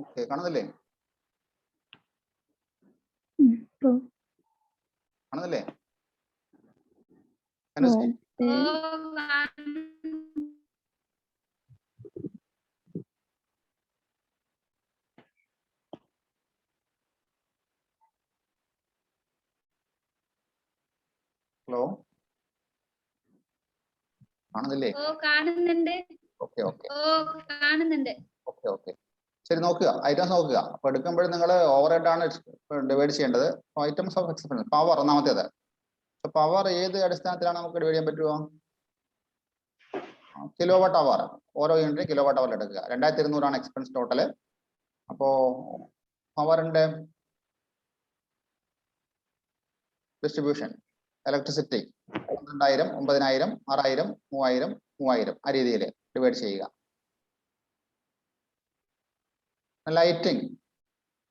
Okay, കാണുന്നില്ലേ? കാണുന്നില്ലേ? Hello, കാണുന്നില്ലേ? കാണുന്നുണ്ട്. ഓക്കെ ഓക്കെ കാണുന്നുണ്ട്. ഓക്കെ ഓക്കെ ശരി, നോക്കുക ഐറ്റംസ് നോക്കുക. അപ്പൊ എടുക്കുമ്പോൾ നിങ്ങൾ ഓവർ ഹെഡ് ആണ് ഡിവൈഡ് ചെയ്യേണ്ടത്. ഐറ്റംസ് ഓഫ് എക്സ്പെൻസ് പവർ ഒന്നാമത്തേത്. പവർ ഏത് അടിസ്ഥാനത്തിലാണ് നമുക്ക് ഡിവൈഡ് ചെയ്യാൻ പറ്റുമോ? കിലോ വാട്ട് അവർ. ഓരോ യൂണിറ്റ് കിലോ വാട്ട് അവർ എടുക്കുക. 2200 എക്സ്പെൻസ് ടോട്ടല്. അപ്പോ പവറിന്റെ ഡിസ്ട്രിബ്യൂഷൻ ഇലക്ട്രിസിറ്റി 12,000, 9,000, 6,000, 3,000, 3,000 ആ രീതിയിൽ ഡിവൈഡ് ചെയ്യുക. ലൈറ്റിംഗ്,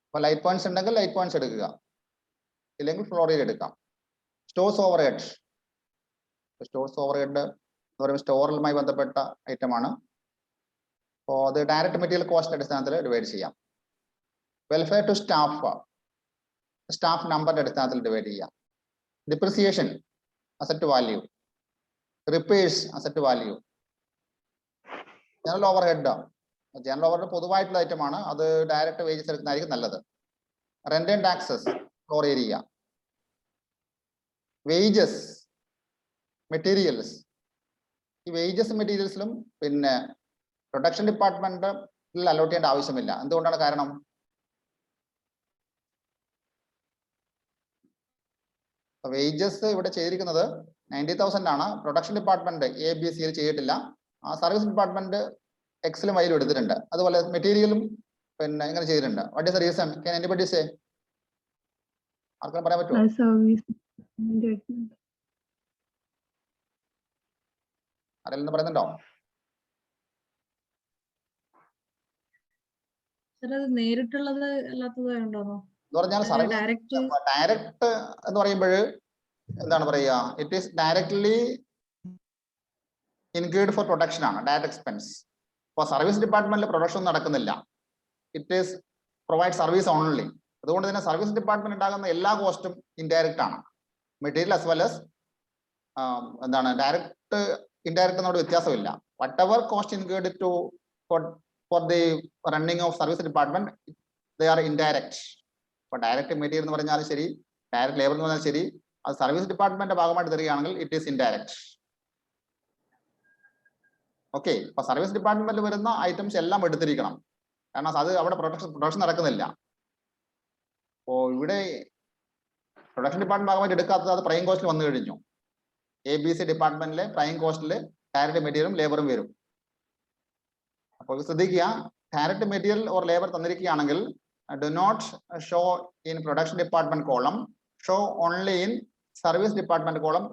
അപ്പൊ ലൈറ്റ് പോയിന്റ്സ് ഉണ്ടെങ്കിൽ ലൈറ്റ് പോയിന്റ്സ് എടുക്കുക, ഇല്ലെങ്കിൽ ഫ്ലോറിൽ എടുക്കാം. Stores over head. Stores over head എന്ന് പറയുമ്പോൾ സ്റ്റോറുമായി ബന്ധപ്പെട്ട ഐറ്റം ആണ്. അപ്പോൾ അത് ഡയറക്റ്റ് മെറ്റീരിയൽ കോസ്റ്റ് അടിസ്ഥാനത്തിൽ ഡിവൈഡ് ചെയ്യാം. വെൽഫെയർ ടു സ്റ്റാഫ്, സ്റ്റാഫ് നമ്പറിന്റെ അടിസ്ഥാനത്തിൽ ഡിവൈഡ് ചെയ്യാം. Depreciation asset value, repairs asset value. General over head, general over head പൊതുവായിട്ടുള്ള ഐറ്റം ആണ്, അത് ഡയറക്റ്റ് വേജസ് എടുക്കുന്നതായിരിക്കും നല്ലത്. Rent and taxes, floor area. Wages, materials. ഈ വേജസ് മെറ്റീരിയൽസിലും പിന്നെ പ്രൊഡക്ഷൻ ഡിപ്പാർട്ട്മെന്റിൽ അലോട്ട് ചെയ്യേണ്ട ആവശ്യമില്ല. എന്തുകൊണ്ടാണ്? കാരണം വേജസ് ഇവിടെ ചെയ്തിരിക്കുന്നത് 90,000 ആണ്. പ്രൊഡക്ഷൻ ഡിപ്പാർട്ട്മെന്റ് ABC ചെയ്തിട്ടില്ല. ആ സർവീസ് ഡിപ്പാർട്ട്മെന്റ് എക്സിലും വൈയിലും എടുത്തിട്ടുണ്ട്. അതുപോലെ മെറ്റീരിയലും പിന്നെ ഇങ്ങനെ ചെയ്തിട്ടുണ്ട്. What is the reason? Can anybody say? ആർക്കും പറയാൻ പറ്റുമോ? ആരെങ്കിലും പറയുന്നുണ്ടോ? നേരിട്ടുള്ളത് അല്ലാത്തത് ഉണ്ടോ? എന്ന് പറഞ്ഞാൽ ഡയറക്റ്റ് എന്ന് പറയുമ്പോൾ എന്താണ് പറയുക? It is directly include for production ആണ്, ഡയറക്ട് എക്സ്പെൻസ്. ഇപ്പോൾ സർവീസ് ഡിപ്പാർട്ട്മെന്റിൽ പ്രൊഡക്ഷൻ ഒന്നും നടക്കുന്നില്ല. It is provide service only. അതുകൊണ്ട് തന്നെ സർവീസ് ഡിപ്പാർട്ട്മെന്റ് ഉണ്ടാകുന്ന എല്ലാ കോസ്റ്റും ഇൻഡയറക്റ്റ് ആണ്. മെറ്റീരിയൽ ആസ് വെൽ ആസ് എന്താണ് ഡയറക്റ്റ് ഇൻഡയറക്റ്റ് എന്നോട് വ്യത്യാസമില്ല. Whatever cost include to for the running of service department they are indirect. ഇപ്പൊ ഡയറക്റ്റ് മെറ്റീരിയൽ എന്ന് പറഞ്ഞാലും ശരി, ഡയറക്റ്റ് ലേബർ എന്ന് പറഞ്ഞാലും ശരി, അത് സർവീസ് ഡിപ്പാർട്ട്മെന്റിന്റെ ഭാഗമായിട്ട് തരികയാണെങ്കിൽ ഇറ്റ് ഈസ് ഇൻഡയറക്റ്റ്. ഓക്കെ, അപ്പൊ സർവീസ് ഡിപ്പാർട്ട്മെന്റിൽ വരുന്ന ഐറ്റംസ് എല്ലാം എടുത്തിരിക്കണം. കാരണം അത് അവിടെ പ്രൊഡക്ഷൻ നടക്കുന്നില്ല. അപ്പോ ഇവിടെ പ്രൊഡക്ഷൻ ഡിപ്പാർട്ട്മെന്റ് ഭാഗമായിട്ട് എടുക്കാത്തത് അത് പ്രൈം കോസ്റ്റിൽ വന്നു കഴിഞ്ഞു. ABC ഡിപ്പാർട്ട്മെന്റിലെ പ്രൈം കോസ്റ്റിൽ ഡയറക്റ്റ് മെറ്റീരിയലും ലേബറും വരും. അപ്പോൾ ശ്രദ്ധിക്കുക, ഡയറക്റ്റ് മെറ്റീരിയൽ ഓർ ലേബർ തന്നിരിക്കുകയാണെങ്കിൽ do not show in production department column, show only in service department column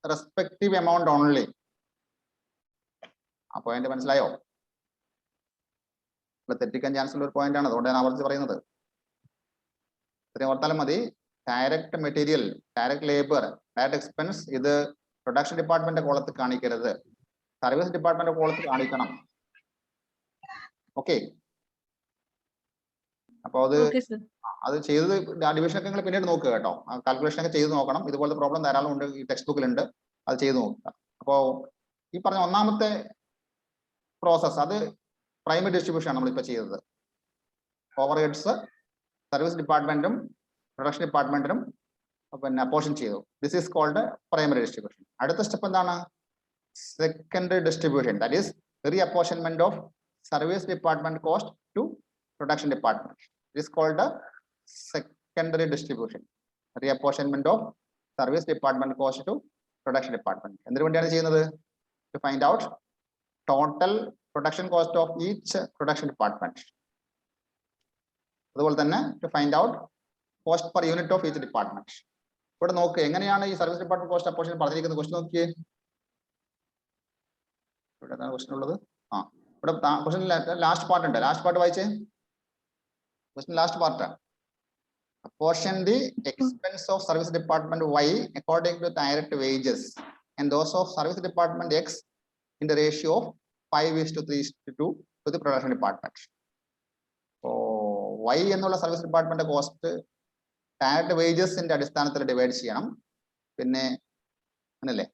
respective amount only. ആ പോയിന്റ് മനസ്സിലായോ? തെറ്റിക്കാൻ ചാൻസ് ഉള്ള ഒരു പോയിന്റ് ആണ്, അതുകൊണ്ട് ഞാൻ ആവർത്തിച്ച് പറയുന്നത്. ഇത്രയും ഓർത്താലും മതി. Direct material, direct labour, direct expense ഇത് പ്രൊഡക്ഷൻ ഡിപ്പാർട്ട്മെന്റ് കോളത്തിൽ കാണിക്കരുത്, സർവീസ് ഡിപ്പാർട്ട്മെന്റ് കോളത്തിൽ കാണിക്കണം. ഓക്കെ, അപ്പൊ അത് ചെയ്തത് ഡിവിഷൻ ഒക്കെ നിങ്ങൾ പിന്നീട് നോക്കുക കേട്ടോ. കാൽക്കുലേഷൻ ഒക്കെ ചെയ്ത് നോക്കണം. ഇതുപോലത്തെ പ്രോബ്ലം ധാരാളം ഉണ്ട്, ഈ ടെക്സ്റ്റ് ബുക്കിലുണ്ട്, അത് ചെയ്ത് നോക്കുക. അപ്പോ ഈ പറഞ്ഞ ഒന്നാമത്തെ പ്രോസസ് അത് പ്രൈമറി ഡിസ്ട്രിബ്യൂഷൻ ആണ് നമ്മളിപ്പോൾ ചെയ്തത്. ഓവർ ഹെഡ്സ് സർവീസ് ഡിപ്പാർട്ട്മെന്റും പ്രൊഡക്ഷൻ ഡിപ്പാർട്ട്മെന്റിനും പിന്നെ അപ്പോർഷൻ ചെയ്തു. This is called primary distribution. അടുത്ത സ്റ്റെപ്പ് എന്താണ്? Secondary distribution. That is reapportionment of service department cost to production department. It is called the secondary distribution. Reapportionment of service department cost to production department. എന്തിനു വേണ്ടിയാണ് ചെയ്യുന്നത്? To find out total production cost of each production department. അതുപോലെ തന്നെ to find out cost per unit of each department. ഇവിടെ നോക്ക് എങ്ങനെയാണ് ഈ service department cost apportion പറഞ്ഞിരിക്കുന്നത്. ക്വസ്റ്റൻ നോക്കിയേ, ഇവിടെ എന്താണ് ക്വസ്റ്റൻ ഉള്ളത്? ഇവിടെ ക്വസ്റ്റൻ ലാസ്റ്റ് പാർട്ട് ഉണ്ട്. ലാസ്റ്റ് പാർട്ട് വായിച്ചേ. Question last part. Apportion the expense of service department Y according to direct wages and those of service department X in the ratio of 5:3:2 to the production department. So Y എന്നുള്ള service department cost direct വേജസിന്റെ അടിസ്ഥാനത്തിൽ divide ചെയ്യണം. പിന്നെ അങ്ങനല്ലേ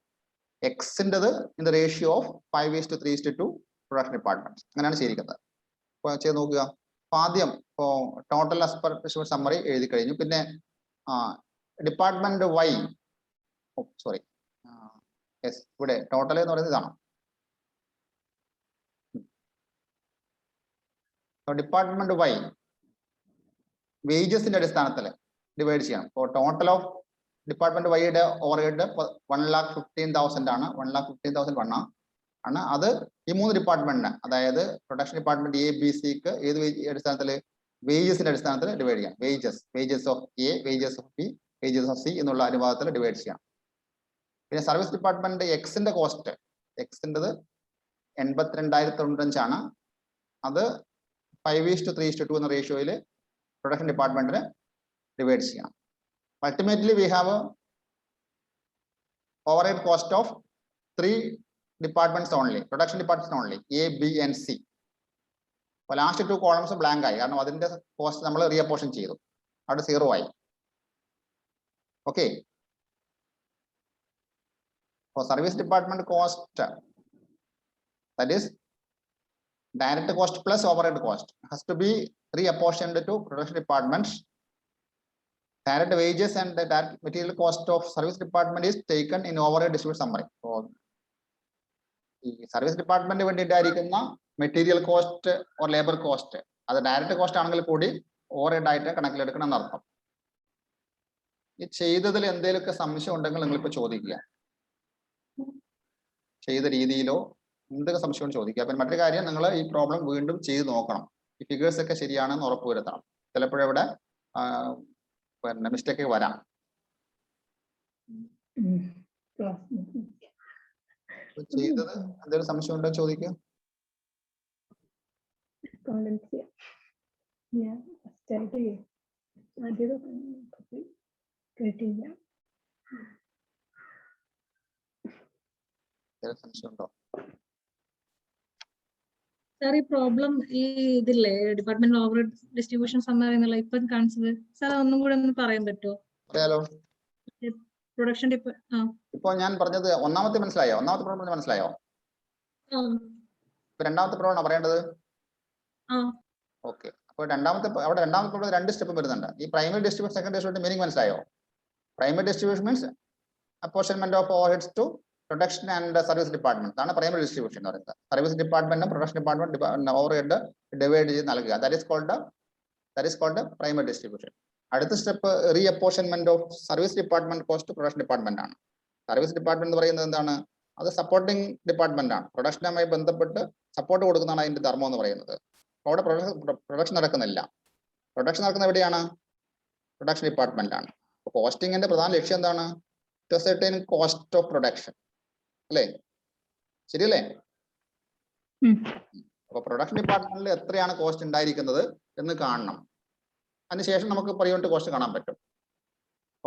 എക്സിൻ്റെത് in the ratio of 5:3:2 production department. അങ്ങനെയാണ് ചെയ്തിരിക്കുന്നത്. അപ്പോൾ ചെയ്ത് നോക്കുക. അപ്പൊ ആദ്യം ഇപ്പോൾ ടോട്ടൽ ആസ് പെർ സമ്മറി എഴുതി കഴിഞ്ഞു. പിന്നെ ഡിപ്പാർട്ട്മെന്റ് വൈ, സോറി യെസ്, ഇവിടെ ടോട്ടൽ എന്ന് പറയുന്നത് ഇതാണ്. ഡിപ്പാർട്ട്മെന്റ് വൈ വേജസിന്റെ അടിസ്ഥാനത്തിൽ ഡിവൈഡ് ചെയ്യണം. ഇപ്പോൾ ടോട്ടൽ ഓഫ് ഡിപ്പാർട്ട്മെന്റ് വൈയുടെ ഓവർ ഹെഡ് 1,15,000 ആണ്. 1,15,001 ആണ്. അത് ഈ 3 ഡിപ്പാർട്ട്മെന്റിന്, അതായത് പ്രൊഡക്ഷൻ ഡിപ്പാർട്ട്മെന്റ് എ ബി സിക്ക് ഏത് അടിസ്ഥാനത്തിൽ, വേജസിന്റെ അടിസ്ഥാനത്തിൽ ഡിവൈഡ് ചെയ്യാം. Wages of A, wages of B, wages of C എന്നുള്ള അനുപാതത്തിൽ ഡിവൈഡ് ചെയ്യാം. പിന്നെ സർവീസ് ഡിപ്പാർട്ട്മെന്റ് എക്സിന്റെ കോസ്റ്റ്, എക്സിൻ്റെത് 82,095 ആണ്. അത് 5:3:2 എന്ന റേഷ്യോയിൽ പ്രൊഡക്ഷൻ ഡിപ്പാർട്ട്മെന്റിന് ഡിവൈഡ് ചെയ്യണം. Ultimately we have over head cost of 3 departments only, production departments only, A, B and C. അപ്പോൾ ലാസ്റ്റ് 2 columns ബ്ലാങ്ക് ആയി, കാരണം അതിന്റെ കോസ്റ്റ് നമ്മൾ റീഅപ്പോർഷൻ ചെയ്തു, അവിടെ 0 ആയി. ഓക്കെ, അപ്പോൾ service department cost, that is direct cost plus overhead cost, has to be reapportioned to production departments. Direct wages and the direct material cost of service department is taken in overhead distribution summary. So ഈ service department വേണ്ടിയിട്ടായിരിക്കുന്ന material cost or labour cost അത് direct cost ആണെങ്കിൽ കൂടി over head ആയിട്ട് കണക്കിലെടുക്കണം എന്നർത്ഥം. ഈ ചെയ്തതിൽ എന്തെങ്കിലുമൊക്കെ സംശയം ഉണ്ടെങ്കിൽ നിങ്ങളിപ്പോൾ ചോദിക്കുക, ചെയ്ത രീതിയിലോ എന്തൊക്കെ സംശയം ചോദിക്കുക. പിന്നെ മറ്റൊരു കാര്യം, നിങ്ങൾ ഈ പ്രോബ്ലം വീണ്ടും ചെയ്ത് നോക്കണം. ഈ ഫിഗേഴ്സ് ഒക്കെ ശരിയാണെന്ന് ഉറപ്പുവരുത്തണം. ചിലപ്പോഴിവിടെ പിന്നെ മിസ്റ്റേക്ക് വരാം. ചെയ്തത് എന്തെങ്കിലും സംശയം ഉണ്ടോ ചോദിക്കുക. സംശയം ഉണ്ടോ? സാർ ഈ പ്രോബ്ലം ഈ ഇതില്ലേ ഡിപ്പാർട്ട്മെന്റ് ഓവർ ഡിസ്ട്രിബ്യൂഷൻ സമ്മറി എന്നുള്ള ഇപ്പം കാണിച്ചത്, സാർ ഒന്നും കൂടെ ഒന്ന് പറയാൻ പറ്റുമോ? പറയാലോ. പ്രൊഡക്ഷൻ ഇപ്പൊ ഞാൻ പറഞ്ഞത് ഒന്നാമത്തെ മനസ്സിലായോ? ഒന്നാമത്തെ പ്രോബ്ലം മനസ്സിലായോ? രണ്ടാമത്തെ പ്രോബ്ലം പറയേണ്ടത്. ഓക്കെ, അപ്പൊ രണ്ടാമത്തെ പ്രോബ്ലം 2 സ്റ്റെപ്പ് വരുന്നുണ്ട്. ഈ primary distribution, secondary distribution meaning മനസ്സിലായോ? Primary distribution means apportionment of overheads to production and service department ആണ് പ്രൈമറി ഡിസ്ട്രിബ്യൂഷൻ എന്ന് പറയുന്നത്. സർവീസ് ഡിപ്പാർട്ട്മെന്റും പ്രൊഡക്ഷൻ ഡിപ്പാർട്ട്മെന്റ് ഓവർഹെഡ് ഡിവൈഡ് ചെയ്ത് നൽകുക. That is called primary distribution. അടുത്ത step reapportionment of service department cost production department ആണ്. Service department എന്ന് പറയുന്നത് എന്താണ്? അത് സപ്പോർട്ടിംഗ് ഡിപ്പാർട്ട്മെന്റ് ആണ്. പ്രൊഡക്ഷനുമായി ബന്ധപ്പെട്ട് സപ്പോർട്ട് കൊടുക്കുന്നതാണ് അതിന്റെ ധർമ്മം എന്ന് പറയുന്നത്. അവിടെ പ്രൊഡക്ഷൻ നടക്കുന്നില്ല. പ്രൊഡക്ഷൻ നടക്കുന്ന എവിടെയാണ്? പ്രൊഡക്ഷൻ ഡിപ്പാർട്ട്മെന്റിലാണ്. അപ്പോൾ കോസ്റ്റിംഗിന്റെ പ്രധാന ലക്ഷ്യം എന്താണ്? To ascertain cost of production, അല്ലേ? ശരിയല്ലേ? അപ്പൊ പ്രൊഡക്ഷൻ ഡിപ്പാർട്ട്മെന്റിൽ എത്രയാണ് കോസ്റ്റ് ഉണ്ടായിരിക്കുന്നത് എന്ന് കാണണം. അതിനുശേഷം നമുക്ക് പെർ യൂണിറ്റ് കോസ്റ്റ് കാണാൻ പറ്റും.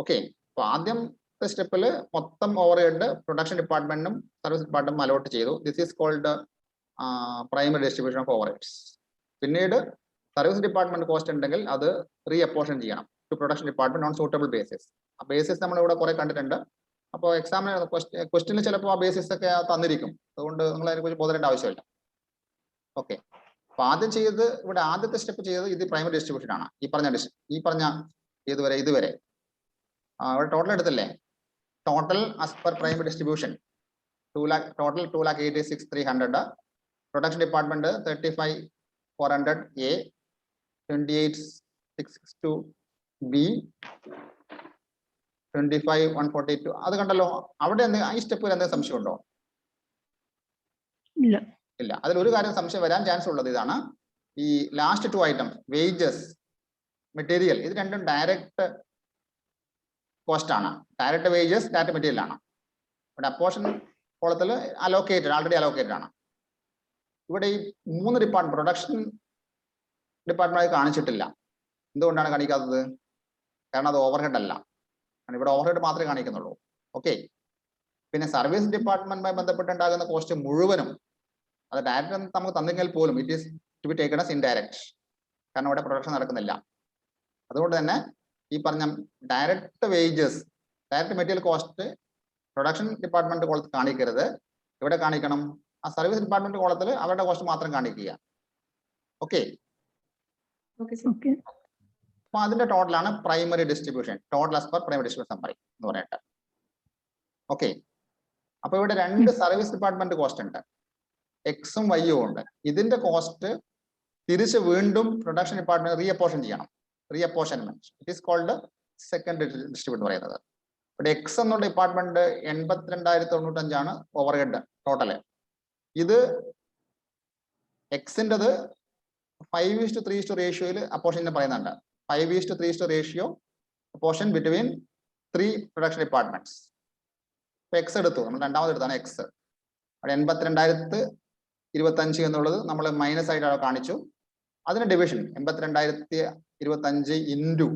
ഓക്കെ, അപ്പൊ ആദ്യത്തെ സ്റ്റെപ്പിൽ മൊത്തം ഓവർ ഹെഡ് പ്രൊഡക്ഷൻ ഡിപ്പാർട്ട്മെന്റിനും സർവീസ് ഡിപ്പാർട്ട്മെന്റും അലോട്ട് ചെയ്തു. This is called primary distribution of overheads. പിന്നീട് സർവീസ് ഡിപ്പാർട്ട്മെന്റ് കോസ്റ്റ് ഉണ്ടെങ്കിൽ അത് റീഅപ്പോർഷൻ ചെയ്യണം to production department on suitable basis. ആ ബേസിസ് നമ്മൾ ഇവിടെ കുറെ കണ്ടിട്ടുണ്ട്. അപ്പോൾ എക്സാമിന് ക്വസ്റ്റ്യനിൽ ചിലപ്പോൾ ആ ബേസിസ് ഒക്കെ തന്നിരിക്കും. അതുകൊണ്ട് നിങ്ങൾ അതിനെക്കുറിച്ച് ബോധേണ്ട ആവശ്യമില്ല. ഓക്കെ, അപ്പൊ ആദ്യം ചെയ്തത് ഇവിടെ ആദ്യത്തെ സ്റ്റെപ്പ് ചെയ്തത് ഇത് പ്രൈമറി ഡിസ്ട്രിബ്യൂഷൻ ആണ്. ഈ പറഞ്ഞ ഇതുവരെ ഇവിടെ ടോട്ടൽ എടുത്തില്ലേ? Total as per primary distribution 2,86,300. Production department 35,400 A, 28,662 B, 25,142. അത് കണ്ടല്ലോ. അവിടെ ഈ സ്റ്റെപ്പിൽ എന്തെങ്കിലും സംശയം ഉണ്ടോ? ഇല്ല. അതിൽ ഒരു കാര്യം സംശയം വരാൻ ചാൻസ് ഉള്ളത് ഇതാണ്. ഈ ലാസ്റ്റ് 2 ഐറ്റംസ്, വേജസ് മെറ്റീരിയൽ, ഇത് രണ്ടും ഡയറക്റ്റ് കോസ്റ്റ് ആണ്. ഡയറക്റ്റ് വേജസ്, ഡയറക്റ്റ് മെറ്റീരിയൽ ആണ്. ഇവിടെ അപ്പോർഷൻ കോളത്തിൽ അലോക്കേറ്റഡ്, ആൾറെഡി അലോക്കേറ്റഡ് ആണ്. ഇവിടെ ഈ 3 ഡിപ്പാർട്ട്മെന്റ്, പ്രൊഡക്ഷൻ ഡിപ്പാർട്ട്മെന്റ് കാണിച്ചിട്ടില്ല. എന്തുകൊണ്ടാണ് കാണിക്കാത്തത്? കാരണം അത് ഓവർഹെഡ് അല്ല. ഇവിടെ ഓവർഹെഡ് മാത്രമേ കാണിക്കുന്നുള്ളൂ. ഓക്കെ. പിന്നെ സർവീസ് ഡിപ്പാർട്ട്മെന്റുമായി ബന്ധപ്പെട്ടുണ്ടാകുന്ന കോസ്റ്റ് മുഴുവനും അത് ഡയറക്റ്റ് നമുക്ക് തന്നെങ്കിൽ പോലും it is to be taken as indirect. കാരണം ഇവിടെ പ്രൊഡക്ഷൻ നടക്കുന്നില്ല. അതുകൊണ്ട് തന്നെ ഈ പറഞ്ഞ direct wages, direct material cost production department കോളത്തിൽ കാണിക്കരുത്. ഇവിടെ കാണിക്കണം ആ സർവീസ് ഡിപ്പാർട്ട്മെന്റ് കോളത്തിൽ അവരുടെ കോസ്റ്റ് മാത്രം കാണിക്കുക. ഓക്കെ. അപ്പൊ അതിന്റെ ടോട്ടലാണ് primary distribution, total as per primary distribution summary എന്ന് പറഞ്ഞിട്ട്. ഓക്കെ. അപ്പൊ ഇവിടെ 2 സർവീസ് ഡിപ്പാർട്ട്മെന്റ് കോസ്റ്റ് ഉണ്ട്, എക്സും വൈയും ഉണ്ട്. ഇതിന്റെ കോസ്റ്റ് തിരിച്ച് വീണ്ടും പ്രൊഡക്ഷൻ ഡിപ്പാർട്ട്മെന്റ് റീഅപ്പോർഷൻ ചെയ്യണം. Reapportionment, it is called second distribute പറയുന്നത്. ഇവിടെ എക്സ് എന്നുള്ള ഡിപ്പാർട്ട്മെന്റ് 82,095 ഓവർഹെഡ് ടോട്ടല്. ഇത് എക്സിൻ്റെത് 5:3 റേഷ്യോയിൽ അപ്പോർഷൻ പറയുന്നുണ്ട്. 5:3 ratio apportion between 3 production departments. ഇപ്പൊ എക്സ് എടുത്തു, നമ്മൾ രണ്ടാമത് എടുത്താണ് എക്സ്. അവിടെ 82,025 എന്നുള്ളത് നമ്മൾ മൈനസ് ആയിട്ട് അവിടെ കാണിച്ചു. അതിന് ഡിവിഷൻ 82,025 ഇൻറ്റു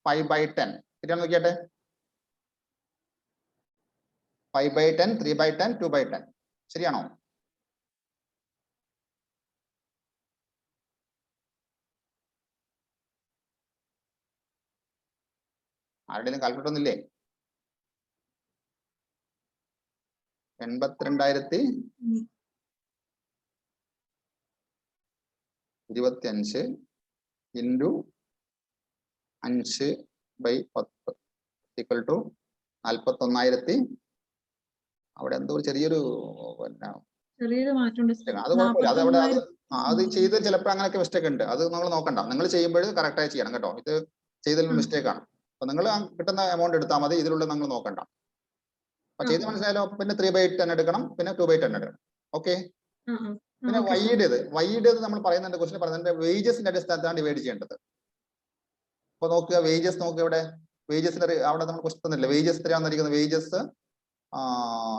5/10 ശരിയാണ്. നോക്കിയാട്ടെ, 5/10, 3/10, 2/10 ശരിയാണോ? ആരുടെയും കാൽക്കുലേറ്റർ ഒന്നില്ലേ? 82,025 ഇൻറ്റു 5/10 ഈക്വൽ ടു 41,000. അവിടെ എന്തോ ചെറിയൊരു മാറ്റമുണ്ട്. അത് കുഴപ്പമില്ല. അത് അവിടെ അത് ചെയ്ത് ചിലപ്പോൾ അങ്ങനെയൊക്കെ മിസ്റ്റേക്ക് ഉണ്ട്. അത് നമ്മൾ നോക്കണ്ട. നിങ്ങൾ ചെയ്യുമ്പോൾ കറക്റ്റായി ചെയ്യണം കേട്ടോ. ഇത് ചെയ്തതിൽ മിസ്റ്റേക്ക് ആണ്. അപ്പൊ നിങ്ങൾ കിട്ടുന്ന എമൗണ്ട് എടുത്താൽ മതി, ഇതിലുള്ള നിങ്ങൾ നോക്കണ്ട. അപ്പൊ ചെയ്ത് മനസ്സിലായാലോ? പിന്നെ 3/10 എടുക്കണം, പിന്നെ 2/10 എടുക്കണം. ഓക്കെ. പിന്നെ വൈയുടേത് നമ്മൾ പറയുന്നുണ്ട്, ക്വസ്റ്റ്യൻ പറയുന്നുണ്ട് വേജസിന്റെ അടിസ്ഥാനത്താണ് ഡിവൈഡ് ചെയ്യേണ്ടത്. അപ്പൊ നോക്കുക, വേജസ് നോക്കുക. ഇവിടെ വേജസിന്റെ അവിടെ നമ്മൾ ക്വസ്റ്റ്യൻ തന്നില്ല. വേജസ് എത്രയാണെന്നിരിക്കുന്നത്? വേജസ്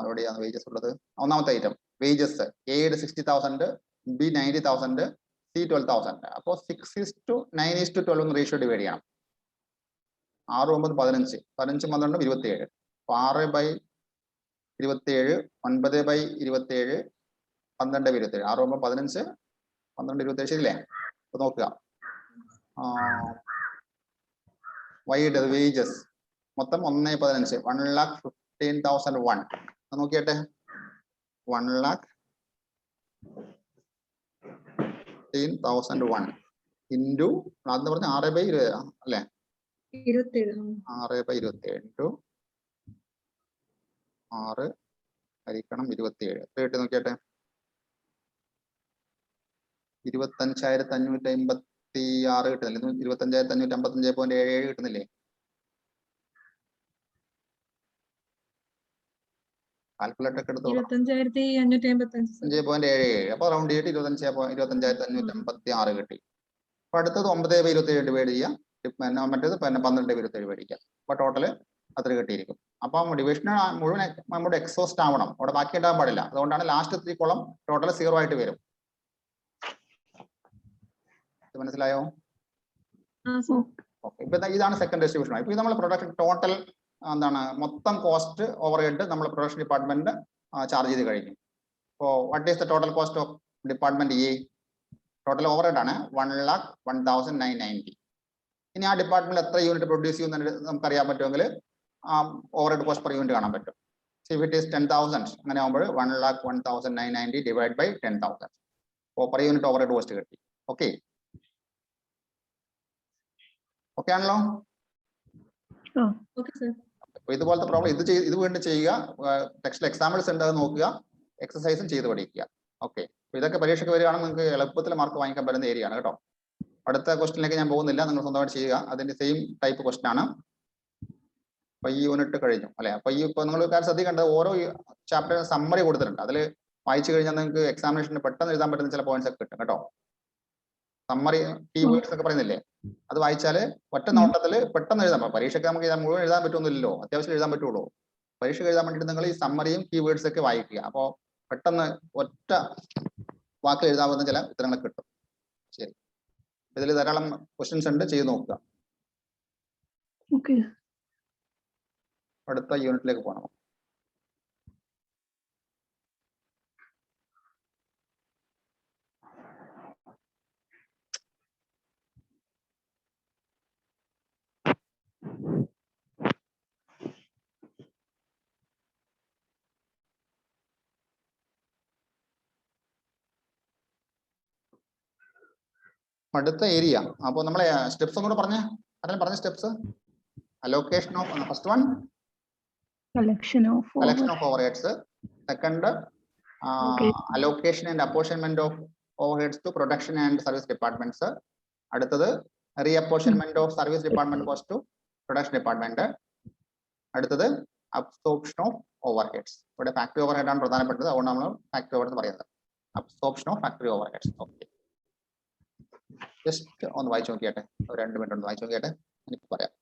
എവിടെയാണ് വേജസ് ഉള്ളത്? ഒന്നാമത്തെ ഐറ്റം വേജസ്. എയുടെ 60,000, ബി 90,000, സി 12,000. അപ്പോൾ 6:9:12 എന്ന് റേഷ്യോ ഡിവൈഡ് ചെയ്യണം. 6, 9, 15, 15, 12, 27. അപ്പൊ 6/27, 9/27, 12/27, 6, 9, 15, 12, 27 ശരിയല്ലേ? അപ്പൊ നോക്കുക, വൈഡ് വേജസ് മൊത്തം 1,15, 1,15,001. നോക്കിയാട്ടെ, 1,15,001 ഇൻറ്റു അതെന്ന് പറഞ്ഞ 6/20 അല്ലേ? 6/27 ഇൻറ്റു 6 ഹരിക്കണം 27 എത്ര കിട്ടി നോക്കിയാട്ടെ? 25,556 കിട്ടുന്നില്ലേ? 25,555.77 കിട്ടുന്നില്ലേ? കാൽക്കുലേറ്റർ ഒക്കെ എടുത്തു 5.77. അപ്പൊ റൗണ്ട് ചെയ്തിട്ട് 25,556 കിട്ടി. അപ്പൊ അടുത്തത് 9/27 ഡിവൈഡ് ചെയ്യാം. മറ്റേത് 12/27 ഡിവൈഡ് ചെയ്യാം. അപ്പൊ ടോട്ടല് അത്ര കിട്ടിയിരിക്കും. അപ്പം ഡിവിഷൻ മുഴുവൻ നമ്മുടെ എക്സോസ്റ്റ് ആവണം, അവിടെ ബാക്കി ഉണ്ടാകാൻ പാടില്ല. അതുകൊണ്ടാണ് ലാസ്റ്റ് 3 കോളം ടോട്ടൽ 0 ആയിട്ട് വരും. മനസ്സിലായോ? ഓക്കെ. ഇപ്പൊ ഇതാണ് സെക്കൻഡ് ഡിസ്ട്രിബ്യൂഷൻ. ഇപ്പൊ ഇത് നമ്മൾ പ്രൊഡക്ഷൻ ടോട്ടൽ എന്താണ് മൊത്തം കോസ്റ്റ് ഓവർഹെഡ് നമ്മൾ പ്രൊഡക്ഷൻ ഡിപ്പാർട്ട്മെന്റ് ചാർജ് ചെയ്ത് കഴിഞ്ഞു. അപ്പോൾ what is the total cost of department A? Total overhead ആണ് 1,01,990. ഇനി ആ ഡിപ്പാർട്ട്മെന്റ് എത്ര യൂണിറ്റ് പ്രൊഡ്യൂസ് ചെയ്യുന്ന നമുക്കറിയാൻ പറ്റുമെങ്കിൽ ഓവർഹെഡ് കോസ്റ്റ് പെർ യൂണിറ്റ് കാണാൻ പറ്റും. ഇഫ് ഇറ്റ് ഈസ് 10,000 അങ്ങനെ ആകുമ്പോൾ 1,01,990 ഡിവൈഡ് ബൈ 10,000. അപ്പോൾ പെർ യൂണിറ്റ് ഓവർഹെഡ് കോസ്റ്റ് കിട്ടി. ഓക്കെ, ഓക്കെ ആണല്ലോ? ഇതുപോലത്തെ പ്രോബ്ലം ഇത് വീണ്ടും ചെയ്യുക. ടെക്സ്റ്റ് എക്സാമ്പിൾസ് ഉണ്ട്, അത് നോക്കുക, എക്സസൈസും ചെയ്ത് പഠിക്കുക. ഓക്കെ, ഇതൊക്കെ പരീക്ഷയ്ക്ക് വരികയാണെങ്കിൽ നിങ്ങൾക്ക് എളുപ്പത്തിൽ മാർക്ക് വാങ്ങിക്കാൻ പറ്റുന്ന ഏരിയ ആണ് കേട്ടോ. അടുത്ത ക്വസ്റ്റിനിലേക്ക് ഞാൻ പോകുന്നില്ല, നിങ്ങൾ സ്വന്തമായിട്ട് ചെയ്യുക. അതിന്റെ സെയിം ടൈപ്പ് ക്വസ്റ്റൻ ആണ്. അപ്പൊ ഈ യൂണിറ്റ് കഴിഞ്ഞു അല്ലെ? അപ്പൊ ഇപ്പൊ നിങ്ങൾ കാര്യം ശ്രദ്ധിക്കേണ്ടത്, ഓരോ ചാപ്റ്ററിന് സമ്മറി കൊടുത്തിട്ടുണ്ട്. അതിൽ വായിച്ചു കഴിഞ്ഞാൽ നിങ്ങൾക്ക് എക്സാമിനേഷന് പെട്ടെന്ന് എഴുതാൻ പറ്റുന്ന ചില പോയിന്റ്സ് ഒക്കെ കിട്ടും കേട്ടോ. സമ്മറി കീവേഡ്സ് ഒക്കെ പറയുന്നില്ലേ? അത് വായിച്ചാൽ ഒറ്റ നോട്ടത്തിൽ പെട്ടെന്ന് എഴുതാം. പരീക്ഷയ്ക്ക് നമുക്ക് മുഴുവൻ എഴുതാൻ പറ്റുന്നില്ലല്ലോ, അത്യാവശ്യം എഴുതാൻ പറ്റുള്ളൂ. പരീക്ഷ എഴുതാൻ വേണ്ടിയിട്ട് നിങ്ങൾ ഈ സമ്മറിയും കീവേഡ്സ് ഒക്കെ വായിക്കുക. അപ്പോൾ പെട്ടെന്ന് ഒറ്റ വാക്കിൽ എഴുതാവുന്ന ചില ഉത്തരങ്ങൾ കിട്ടും. ശരി, ഇതിൽ ധാരാളം ക്വസ്റ്റ്യൻസ് ഉണ്ട്, ചെയ്ത് നോക്കുക. അടുത്ത യൂണിറ്റിലേക്ക് പോകണം. അടുത്ത ഏരിയ. അപ്പോൾ നമ്മളെ സ്റ്റെപ്സ് ഒന്നുകൂടെ പറഞ്ഞ steps. Allocation of first one, collection of overheads. Second, allocation and apportionment of overheads to production and service departments. അടുത്തത് reapportionment of service department cost to production department. അടുത്തത് absorption of overheads. ഇവിടെ factory overhead ആണ് പ്രധാനപ്പെട്ടത്, അതുകൊണ്ട് നമ്മൾ factory overhead എന്ന് പറയുന്നത്. absorption of factory overheads. Okay, just ഒന്ന് വായിച്ചു നോക്കിയാട്ടെ, 2 മിനിറ്റ് ഒന്ന് വായിച്ചു നോക്കിയാട്ടെ, എനിക്ക് പറയാം.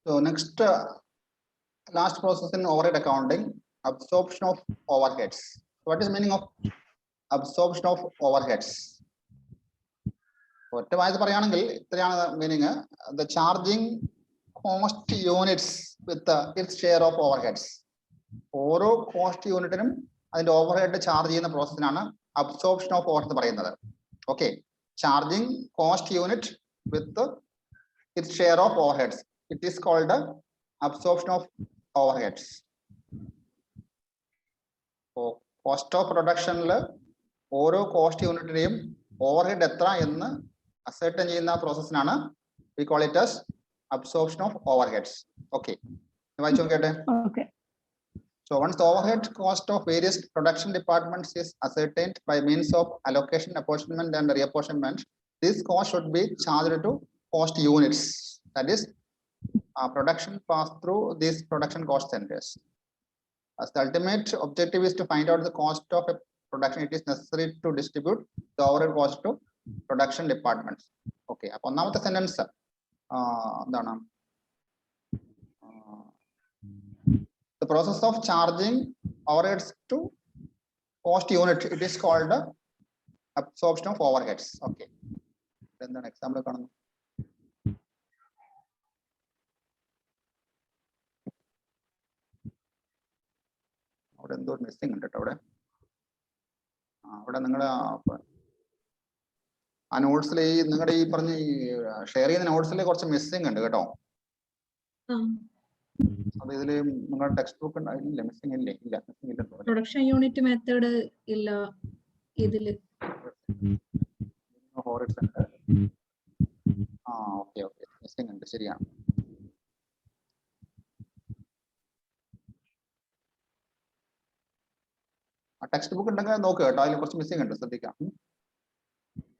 So next, last process in overhead accounting, absorption of overheads. What is meaning of absorption of overheads? ഒറ്റവായത് പറയുകയാണെങ്കിൽ ഇത്രയാണ് meaning. The charging cost units with its share of overheads. ഓരോ cost യൂണിറ്റിനും അതിന്റെ ഓവർഹെഡ് ചാർജ് ചെയ്യുന്ന പ്രോസസ്സിനാണ് അബ്സോർപ്ഷൻ ഓഫ് ഓവർഹെഡ് എന്ന് പറയുന്നത്. Okay, charging cost unit with its share of overheads. It is called absorption of overheads. So cost of production le ഓരോ cost യൂണിറ്റിന്റെയും overhead എത്ര എന്ന് അസർട്ടൻ ചെയ്യുന്ന പ്രോസസ്സിനാണ് we call it as absorption of overheads. Okay, വായിച്ചു നോക്കട്ടെ. Okay. So once the overhead cost of various production departments is ascertained by means of allocation, apportionment and reapportionment, this cost should be charged to cost units. That is production pass through these production cost centers. As the ultimate objective is to find out the cost of a production, it is necessary to distribute the overhead cost to production departments. Okay, ഒന്നാമത്തെ sentence എന്താണ് the process of charging overheads to cost unit, it is called absorption of overheads. Okay, എന്താണ് example കാണുന്നത്? അവിടെ എന്തോ missing ഉണ്ട് കേട്ടോ അവിടെ. അവിടെ നിങ്ങളുടെ ആ നോട്ട്സിൽ ഈ നിങ്ങളുടെ ഈ പറഞ്ഞ ഷെയർ ചെയ്യുന്ന നോട്ട്സിൽ കുറച്ച് മിസ്സിംഗ് ഉണ്ട് കേട്ടോ. അപ്പൊ ഇതില് നിങ്ങളുടെ ടെക്സ്റ്റ് ബുക്ക് ഇല്ല, മിസ്സിംഗ് ഇല്ലേ? ഇല്ല, മിസ്സിംഗ് ഇല്ല. പ്രൊഡക്ഷൻ യൂണിറ്റ് മെത്തേഡ് ഇല്ല ഇതില്. ഓക്കെ ഓക്കെ, മിസ്സിംഗ് ഉണ്ട്, ശരിയാണ്. ആ ടെക്സ്റ്റ് ബുക്ക് ഉണ്ടെങ്കിൽ നോക്കുക കേട്ടോ, അതിൽ കുറച്ച് മിസ്സിംഗ് ഉണ്ട്, ശ്രദ്ധിക്കാം.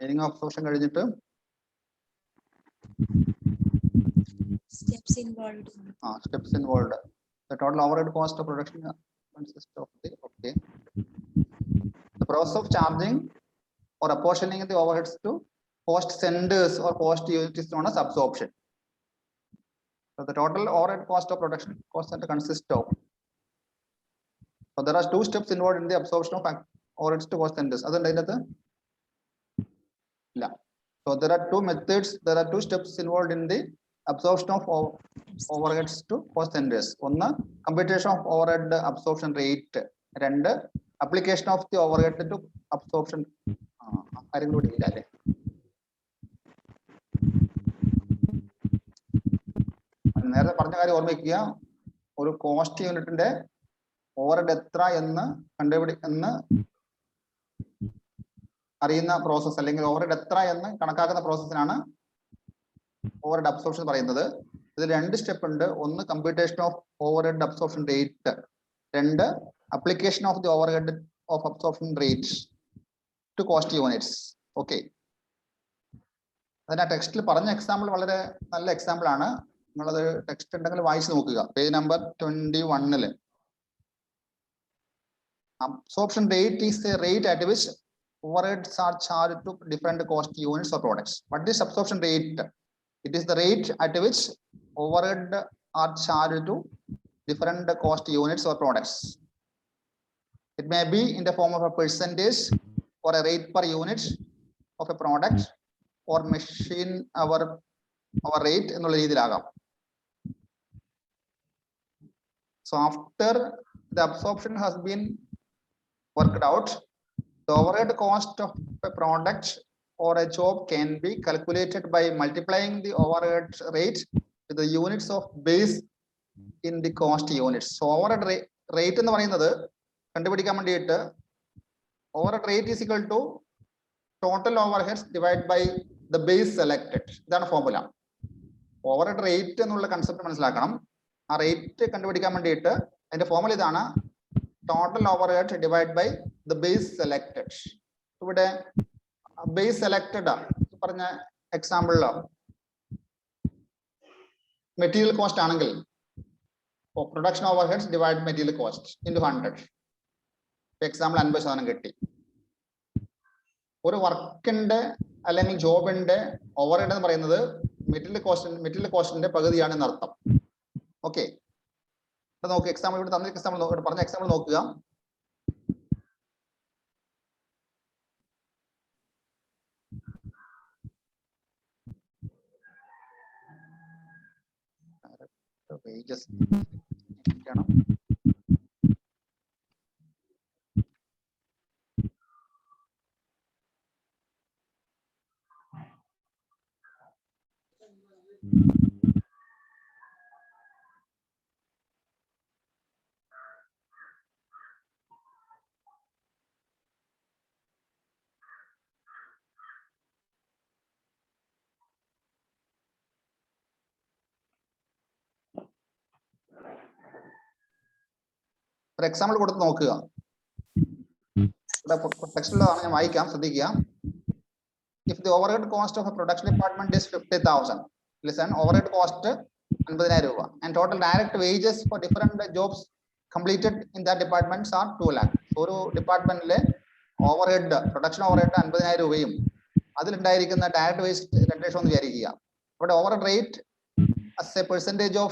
മീനിങ് ഓഫ് അബ്സോർപ്ഷൻ കഴിഞ്ഞിട്ട് steps involved. Steps involved. The total overhead cost of production consists of the the process of charging or apportioning the overheads to cost centers or cost units is known as absorption. So the total overhead cost of production cost center consists of. So there are two steps involved in the absorption of overheads to cost centers. Other than that, yeah. So there are two methods. There are two steps involved in the absorption of overheads to cost centers. One, computation of overhead absorption rate. Two, application of the overhead to absorption. നേരത്തെ പറഞ്ഞ കാര്യം ഓർമ്മിക്കുക, ഒരു cost യൂണിറ്റിന്റെ overhead എത്ര എന്ന് എന്ന് അറിയുന്ന പ്രോസസ്, അല്ലെങ്കിൽ ഓവർഹെഡ് എത്ര എന്ന് കണക്കാക്കുന്ന പ്രോസസ്സിനാണ് ഓവർഹെഡ് അബ്സോർപ്ഷൻ പറയുന്നത്. ഇതിൽ രണ്ട് സ്റ്റെപ്പ് ഉണ്ട്. ഒന്ന്, computation of overhead absorption rate. രണ്ട്, application of the overhead of absorption rate to cost units. Okay, അതിന് ആ ടെക്സ്റ്റിൽ പറഞ്ഞ എക്സാമ്പിൾ വളരെ നല്ല എക്സാമ്പിൾ ആണ്. നിങ്ങളത് ടെക്സ്റ്റ് ഉണ്ടെങ്കിൽ വായിച്ചു നോക്കുക. Page number 21. Absorption rate is the rate at which overheads are charged to different cost units or products. What is absorption rate? It is the rate at which overhead are charged to different cost units or products. It may be in the form of a percentage or a rate per unit of a product or machine hour rate എന്നുള്ള രീതിയിലാകാം. So after the absorption has been worked out, the overhead cost of a product or a job can be calculated by multiplying the overhead rate with the units of base in the cost units. So overhead rate എന്ന് പറയുന്നത് കണ്ടുപിടിക്കാൻ വേണ്ടിയിട്ട് overhead rate is equal to total overheads divided by the base selected. ഇതാണ് formula. Overhead rate എന്നുള്ള concept മനസ്സിലാക്കണം. ആ rate കണ്ടുപിടിക്കാൻ വേണ്ടിയിട്ട് അതിന്റെ ഫോർമുല ഇതാണ്, total overhead divided by the base selected. ഇവിടെ ബേസ് സെലക്ടഡ് പറഞ്ഞ എക്സാമ്പിളിലോ മെറ്റീരിയൽ കോസ്റ്റ് ആണെങ്കിൽ production overheads divide material cost into 100. Example 50% കിട്ടി. ഒരു വർക്കിന്റെ അല്ലെങ്കിൽ ജോബിന്റെ ഓവർഹെഡ് എന്ന് പറയുന്നത് മെറ്റീരിയൽ കോസ്റ്റിന്റെ പകുതിയാണ് എന്നർത്ഥം. ഓക്കെ, നോക്കുക എക്സാമ്പിൾ ഇവിടെ തന്ന എക്സാമ്പിൾ പറഞ്ഞ എക്സാമ്പിൾ നോക്കുക. wages ക്കണം. ഒരു എക്സാമ്പിൾ കൊടുത്ത് നോക്കുക. ടെക്സ്റ്റിലാണ് ഞാൻ വായിക്കാം, ശ്രദ്ധിക്കുക. If the overhead cost of a production department is 50,000, listen, overhead cost 50,000 രൂപ and total direct wages for different jobs completed in that departments are 2 lakh. ഒരു ഡിപ്പാർട്ട്മെന്റിലെ ഓവർഹെഡ് പ്രൊഡക്ഷൻ ഓവർഹെഡ് 50,000 രൂപയും അതിലുണ്ടായിരിക്കുന്ന ഡയറക്ട് വേസ്റ്റ് 2 ലക്ഷം എന്ന് വിചാരിക്കുക. ഇവിടെ overhead rate as a percentage of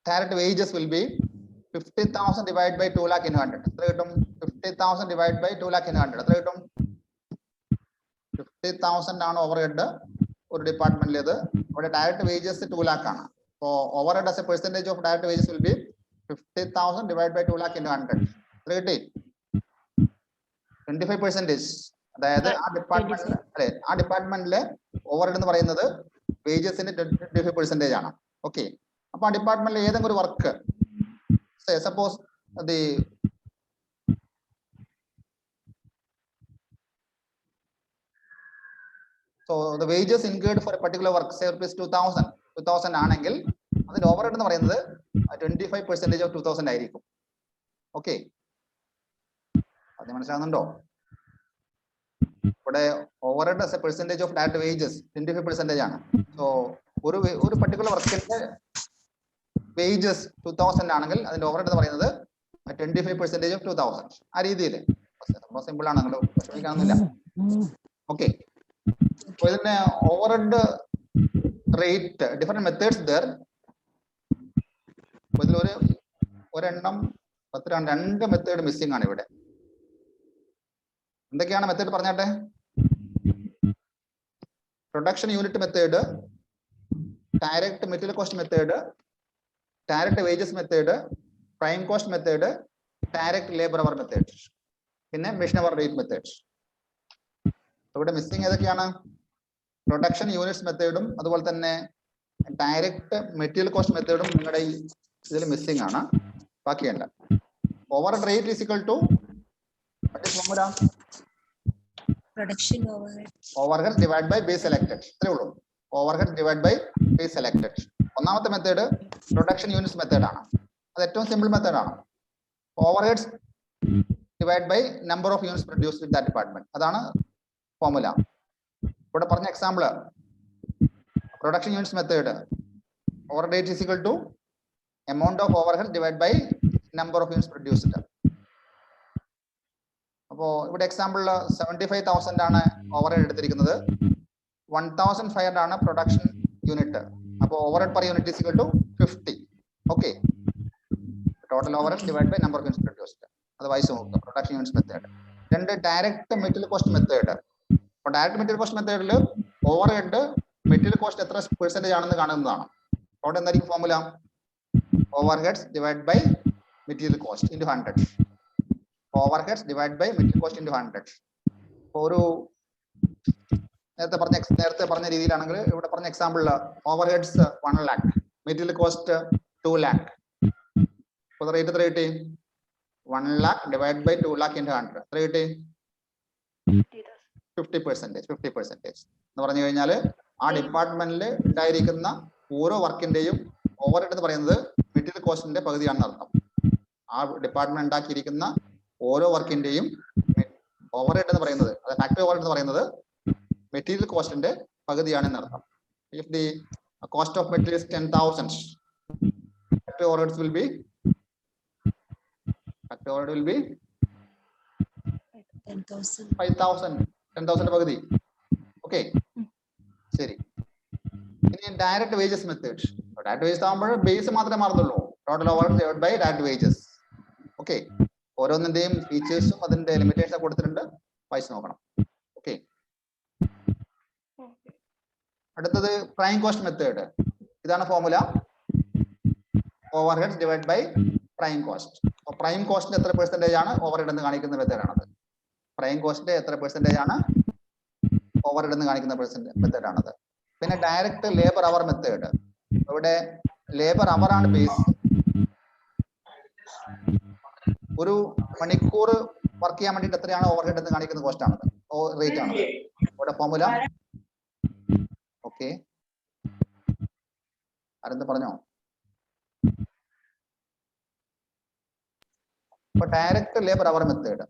direct wages will be 50,000 divided by 2 lakh into 100. എത്ര കിട്ടും? 50,000 divided by 2 lakh into 100. എത്ര കിട്ടും? 50,000 ആണ് overhead ഒരു ഡിപ്പാർട്ട്മെന്റിലേത്. ഇവിടെ ഡയറക്റ്റ് വേജസ് 2 lakh ആണ്. So overhead as a percentage of direct wages will be 50,000 divided by 2 lakh into 100. എത്ര കിട്ടി? 25%. അതായത് ആ ഡിപ്പാർട്ട്മെന്റിൽ അല്ലെ, ആ ഡിപ്പാർട്ട്മെന്റിലെ ഓവർഹെഡ് എന്ന് പറയുന്നത് വേജസിന്റെ 25% ആണ്. ഓക്കെ, അപ്പൊ ആ ഡിപ്പാർട്ട്മെന്റിൽ ഏതെങ്കിലും ഒരു work, suppose so the wages incurred for a particular work say rupees 2000 ആണെങ്കിൽ അതിന്റെ ഓവർഹെഡ് എന്ന് പറയുന്നത് 25% of 2000 ആയിരിക്കും. ഓക്കെ, അത് മനസ്സിലാകുന്നുണ്ടോ? ഇവിടെ overhead as a percentage of direct wages 25% ആണ്. സോ ഒരു പർട്ടിക്കുലർ വർക്കിന്റെ വേജസ് 2000 ആണെങ്കിൽ അതിന്റെ ഓവർഹെഡ് എന്ന് പറയുന്നത് 25% of 2000. ആ രീതിയിൽ സിമ്പിൾ ആണ്, നിങ്ങൾ വിഷമിക്കാനൊന്നുമില്ല. ഓക്കെ, അപ്പൊ ഇതിന്റെ overhead rate different methods there. ഇതിൽ ഒരെണ്ണം 2 മെത്തേഡ് മിസ്സിംഗ് ആണ് ഇവിടെ. എന്തൊക്കെയാണ് മെത്തേഡ് പറഞ്ഞാട്ടെ? Production unit method, direct material cost method, direct wages method, prime cost method, direct labour hour method, പിന്നെ മെഷീൻ അവർ റേറ്റ് മെത്തേഡ്. ഇവിടെ മിസ്സിംഗ് ഏതൊക്കെയാണ്? പ്രൊഡക്ഷൻ യൂണിറ്റ്സ് മെത്തേഡും അതുപോലെ തന്നെ ഡയറക്റ്റ് മെറ്റീരിയൽ കോസ്റ്റ് മെത്തേഡും നിങ്ങളുടെ ഇതിൽ മിസ്സിംഗ് ആണ്. ബാക്കിയല്ല. Overhead rate is equal to formula production overhead divided by base selected. ഇത്രേ ഉള്ളൂ. Overhead divide by base selected. ഒന്നാമത്തെ മെത്തേഡ് പ്രൊഡക്ഷൻ യൂണിറ്റ്സ് മെത്തേഡ് ആണ്. അത് ഏറ്റവും സിമ്പിൾ മെത്തേഡ് ആണ്. Overheads divide by number of units produced in that department. അതാണ് formula. ഇവിടെ പറഞ്ഞ example production units method, overhead rate is equal to amount of overhead divided by number of units produced. അപ്പോൾ ഇവിടെ എക്സാമ്പിളിൽ 75,000 ആണ് overhead എടുത്തിരിക്കുന്നത്, 1,500 ആണ് production unit. അപ്പോൾ overhead per unit is equal to 50. Okay, total overhead divide by number of units produced. അത് വായിച്ച് നോക്കുക. Production units method. 2 direct material cost method. അപ്പോൾ ഡയറക്റ്റ് മെറ്റീരിയൽ കോസ്റ്റ് മെത്തേഡിൽ ഓവർഹെഡ് മെറ്റീരിയൽ കോസ്റ്റ് എത്ര percentage ആണെന്ന് കാണുന്നതാണ്. അവിടെ എന്തായിരിക്കും formula? Overheads divided by material cost into 100. Overheads divided by material cost into 100. ഒരു നേരത്തെ പറഞ്ഞ രീതിയിലാണെങ്കിൽ ഇവിടെ പറഞ്ഞ എക്സാമ്പിളിൽ overheads 1 lakh, material cost 2 lakh. അപ്പോൾ റേറ്റ് എത്ര കിട്ടി? 1 lakh divided by 2 lakh into 100. എത്ര കിട്ടി? 50%. 50% എന്ന് പറഞ്ഞു കഴിഞ്ഞാൽ ആ ഡിപ്പാർട്ട്മെന്റിൽ ഉണ്ടായിരിക്കുന്ന ഓരോ വർക്കിന്റെയും ഓവർഹെഡ് എന്ന് പറയുന്നത് മെറ്റീരിയൽ കോസ്റ്റിന്റെ പകുതിയാണെന്ന് അർത്ഥം. ആ ഡിപ്പാർട്ട്മെന്റ് ഉണ്ടാക്കിയിരിക്കുന്ന ഓരോ വർക്കിന്റെയും ഓവർഹെഡ് എന്ന് പറയുന്നത്, അതായത് ഫാക്ടറി ഓവർഹെഡ് എന്ന് പറയുന്നത് മെറ്റീരിയൽ കോസ്റ്റിന്റെ പകുതിയാണെന്ന് അർത്ഥം. If the cost of material is 10,000, factory overheads will be 5,000. 10,000 പകുതി. ഓക്കെ, ശരി. ഇനി direct wages method. Direct wages ആകുമ്പോൾ ബേസ് മാത്രമേ മാറുന്നുള്ളൂ. Total overhead divide by direct wages. Okay, ഓരോന്നിന്റെയും ഫീച്ചേഴ്സും അതിന്റെ ലിമിറ്റേഷനും കൊടുത്തിട്ടുണ്ട്, വായിച്ച് നോക്കണം. ഓക്കെ, അടുത്തത് പ്രൈം കോസ്റ്റ് മെത്തേഡ്. ഇതാണ് formula. Overhead divide by prime cost. Prime കോസ്റ്റിന്റെ എത്ര പെർസെന്റേജ് ആണ് ഓവർഹെഡ് എന്ന് കാണിക്കുന്ന മെത്തേഡാണത്. പ്രൈം കോസ്റ്റിന്റെ എത്ര പെർസെന്റേജ് ആണ് ഓവർഹെഡ് എന്ന് കാണിക്കുന്ന മെത്തേഡാണത്. പിന്നെ ഡയറക്റ്റ് ലേബർ അവർ മെത്തേഡ്. ഇവിടെ ലേബർ അവർ ആണ് ബേസ്. ഒരു മണിക്കൂർ വർക്ക് ചെയ്യാൻ വേണ്ടിയിട്ട് എത്രയാണ് ഓവർഹെഡ് എന്ന് കാണിക്കുന്ന കോസ്റ്റ് ആണത്, റേറ്റ് ആണത്. ഇവിടെ ഫോർമുല. ഓക്കെ, ആരെന്ത് പറഞ്ഞോ? ഇപ്പൊ ഡയറക്റ്റ് ലേബർ അവർ മെത്തേഡ്.